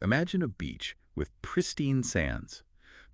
Imagine a beach with pristine sands,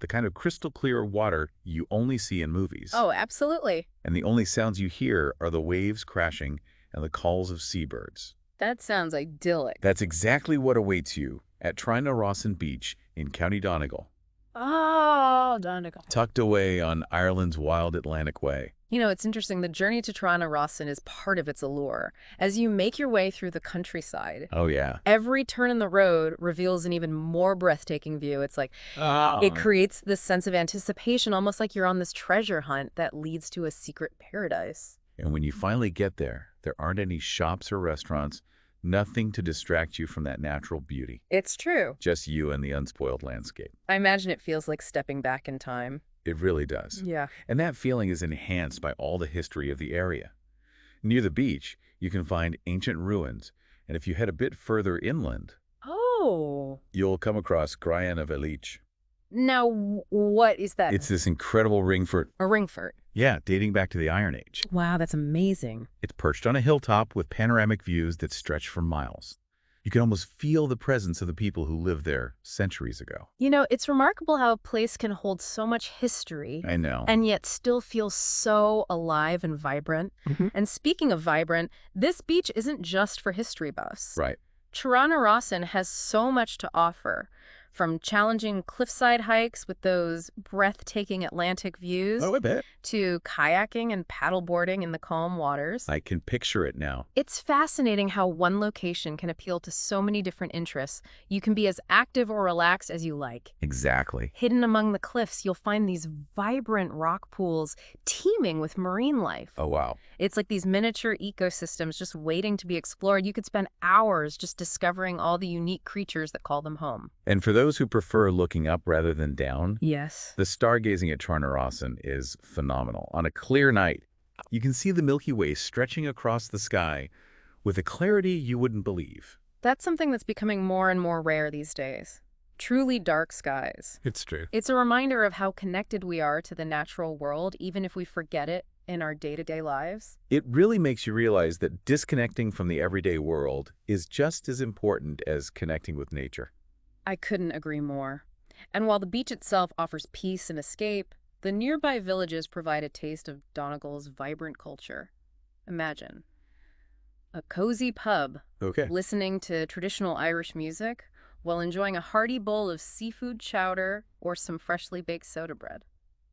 the kind of crystal clear water you only see in movies. Oh, absolutely. And the only sounds you hear are the waves crashing and the calls of seabirds. That sounds idyllic. That's exactly what awaits you at Rossan Beach in County Donegal, Oh, Donegal. tucked away on Ireland's wild Atlantic Way. It's interesting. The journey to Rossan is part of its allure. As you make your way through the countryside, Oh, yeah. every turn in the road reveals an even more breathtaking view. It's like it Oh. creates this sense of anticipation, almost like you're on this treasure hunt that leads to a secret paradise. And when you finally get there, there aren't any shops or restaurants, nothing to distract you from that natural beauty. It's true. Just you and the unspoiled landscape. I imagine it feels like stepping back in time. It really does. Yeah. And that feeling is enhanced by all the history of the area. Near the beach, you can find ancient ruins, and if you head a bit further inland, Oh. you'll come across Grain of Elich. Now, what is that? It's this incredible ring fort, A ring fort. yeah, dating back to the Iron Age. Wow, that's amazing. It's perched on a hilltop with panoramic views that stretch for miles. You can almost feel the presence of the people who lived there centuries ago. It's remarkable how a place can hold so much history I know. and yet still feel so alive and vibrant. Mhm. And speaking of vibrant, this beach isn't just for history buffs. Right. Rossan has so much to offer, from challenging cliffside hikes with those breathtaking Atlantic views Oh, I bet. to kayaking and paddleboarding in the calm waters. I can picture it now. It's fascinating how one location can appeal to so many different interests. You can be as active or relaxed as you like. Exactly. Hidden among the cliffs, you'll find these vibrant rock pools teeming with marine life. Oh, wow. It's like these miniature ecosystems just waiting to be explored. You could spend hours just discovering all the unique creatures that call them home. And for those who prefer looking up rather than down, Yes. the stargazing at Rossan is phenomenal. On a clear night, you can see the Milky Way stretching across the sky with a clarity you wouldn't believe. That's something that's becoming more and more rare these days. Truly dark skies. It's true. It's a reminder of how connected we are to the natural world, even if we forget it in our day-to-day lives. It really makes you realize that disconnecting from the everyday world is just as important as connecting with nature. I couldn't agree more. And while the beach itself offers peace and escape, the nearby villages provide a taste of Donegal's vibrant culture. Imagine a cozy pub Okay. listening to traditional Irish music while enjoying a hearty bowl of seafood chowder or some freshly baked soda bread.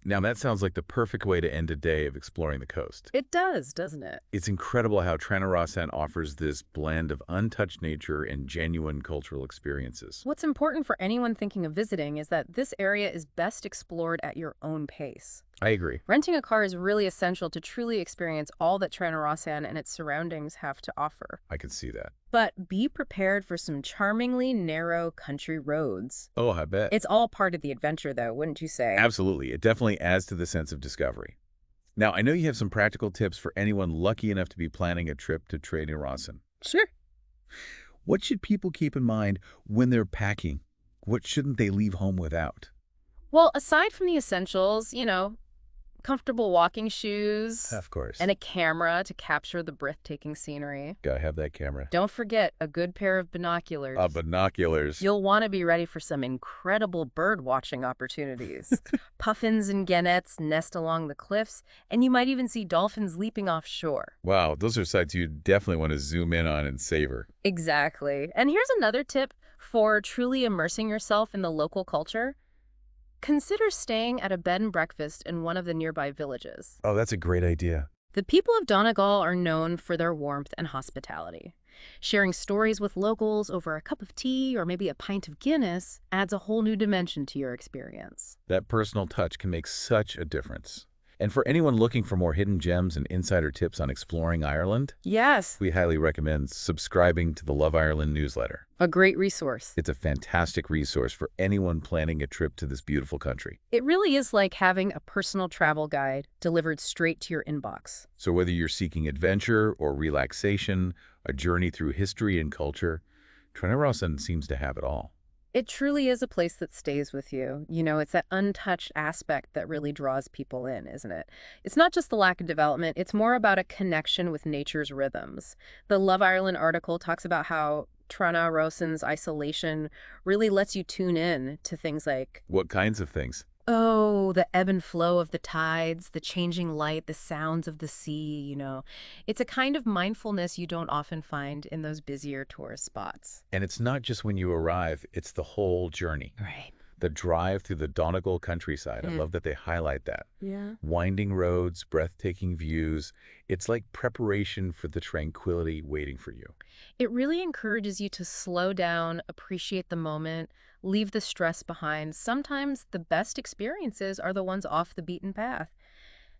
Now that sounds like the perfect way to end a day of exploring the coast. It does, doesn't it? It's incredible how Rossan offers this blend of untouched nature and genuine cultural experiences. What's important for anyone thinking of visiting is that this area is best explored at your own pace. I agree. Renting a car is really essential to truly experience all that Rossan and its surroundings have to offer. I can see that. But be prepared for some charmingly narrow country roads. Oh, I bet. It's all part of the adventure, though, wouldn't you say? Absolutely. It definitely adds to the sense of discovery. Now, I know you have some practical tips for anyone lucky enough to be planning a trip to Rossan. Sure. What should people keep in mind when they're packing? What shouldn't they leave home without? Well, aside from the essentials, comfortable walking shoes Of course. and a camera to capture the breathtaking scenery. Gotta have that camera. Don't forget a good pair of binoculars. Binoculars. You'll want to be ready for some incredible bird watching opportunities. Puffins and gannets nest along the cliffs, and you might even see dolphins leaping offshore. Wow, those are sights you definitely want to zoom in on and savor. Exactly. And here's another tip for truly immersing yourself in the local culture. Consider staying at a bed and breakfast in one of the nearby villages. Oh, that's a great idea. The people of Donegal are known for their warmth and hospitality. Sharing stories with locals over a cup of tea or maybe a pint of Guinness adds a whole new dimension to your experience. That personal touch can make such a difference. And for anyone looking for more hidden gems and insider tips on exploring Ireland, Yes, we highly recommend subscribing to the Love Ireland newsletter. a great resource. It's a fantastic resource for anyone planning a trip to this beautiful country. It really is like having a personal travel guide delivered straight to your inbox. So whether you're seeking adventure or relaxation, a journey through history and culture, Rossan seems to have it all. It truly is a place that stays with you. It's that untouched aspect that really draws people in, isn't it? It's not just the lack of development, it's more about a connection with nature's rhythms. The Love Ireland article talks about how Trana Rossan's isolation really lets you tune in to things like, What kinds of things? oh, the ebb and flow of the tides, the changing light, the sounds of the sea. It's a kind of mindfulness you don't often find in those busier tourist spots. And it's not just when you arrive, it's the whole journey. Right. The drive through the Donegal countryside. I Mm. love that they highlight that. Yeah. Winding roads, breathtaking views. It's like preparation for the tranquility waiting for you. It really encourages you to slow down, appreciate the moment, leave the stress behind. Sometimes the best experiences are the ones off the beaten path.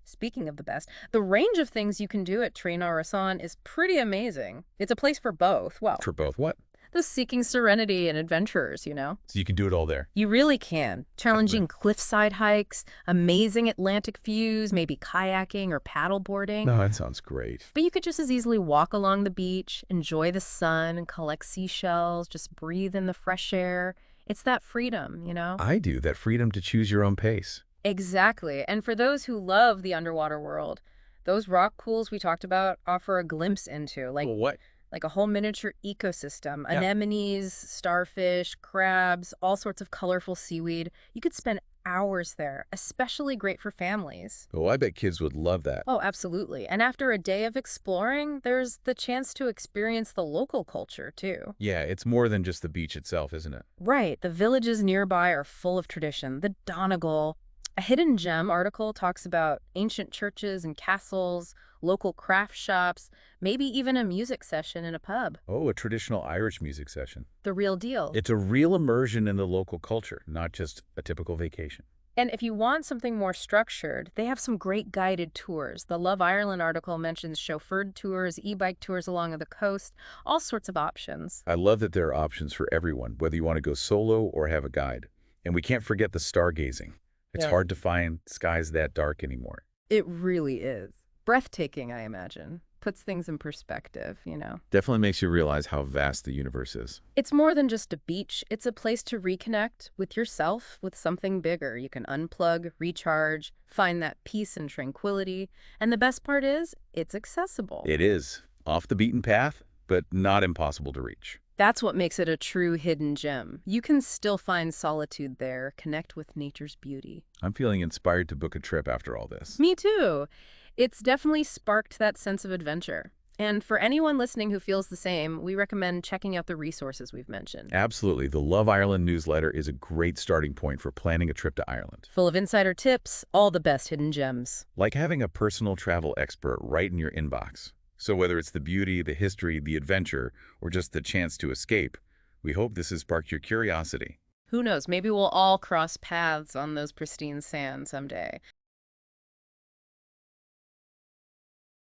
Speaking of the best, the range of things you can do at Trina Rossan is pretty amazing. It's a place for both. Well, For both what? the seeking serenity and adventurers. So you can do it all there. You really can. Definitely. Challenging cliffside hikes, amazing Atlantic views, maybe kayaking or paddleboarding. No, that sounds great. But you could just as easily walk along the beach, enjoy the sun, and collect seashells, just breathe in the fresh air. It's that freedom. I do, that freedom to choose your own pace. Exactly. And for those who love the underwater world, those rock pools we talked about offer a glimpse into, like Well, what? like a whole miniature ecosystem. Yeah. Anemones, starfish, crabs, all sorts of colorful seaweed. You could spend hours there, especially great for families. Oh, I bet kids would love that. Oh, absolutely. And after a day of exploring, there's the chance to experience the local culture, too. Yeah, it's more than just the beach itself, isn't it? Right. The villages nearby are full of tradition. The Donegal, a hidden gem article talks about ancient churches and castles, local craft shops, maybe even a music session in a pub. Oh, a traditional Irish music session. The real deal. It's a real immersion in the local culture, not just a typical vacation. And if you want something more structured, they have some great guided tours. The Love Ireland article mentions chauffeured tours, e-bike tours along the coast, all sorts of options. I love that there are options for everyone, whether you want to go solo or have a guide. And we can't forget the stargazing. It's Yeah. hard to find skies that dark anymore. It really is. Breathtaking, I imagine. Puts things in perspective. Definitely makes you realize how vast the universe is. It's more than just a beach. It's a place to reconnect with yourself, with something bigger. You can unplug, recharge, find that peace and tranquility. And the best part is, it's accessible. It is off the beaten path, but not impossible to reach. That's what makes it a true hidden gem. You can still find solitude there, connect with nature's beauty. I'm feeling inspired to book a trip after all this. Me too. It's definitely sparked that sense of adventure. And for anyone listening who feels the same, we recommend checking out the resources we've mentioned. Absolutely. The Love Ireland newsletter is a great starting point for planning a trip to Ireland. Full of insider tips, all the best hidden gems. Like having a personal travel expert right in your inbox. So whether it's the beauty, the history, the adventure, or just the chance to escape, we hope this has sparked your curiosity. Who knows, maybe we'll all cross paths on those pristine sands someday.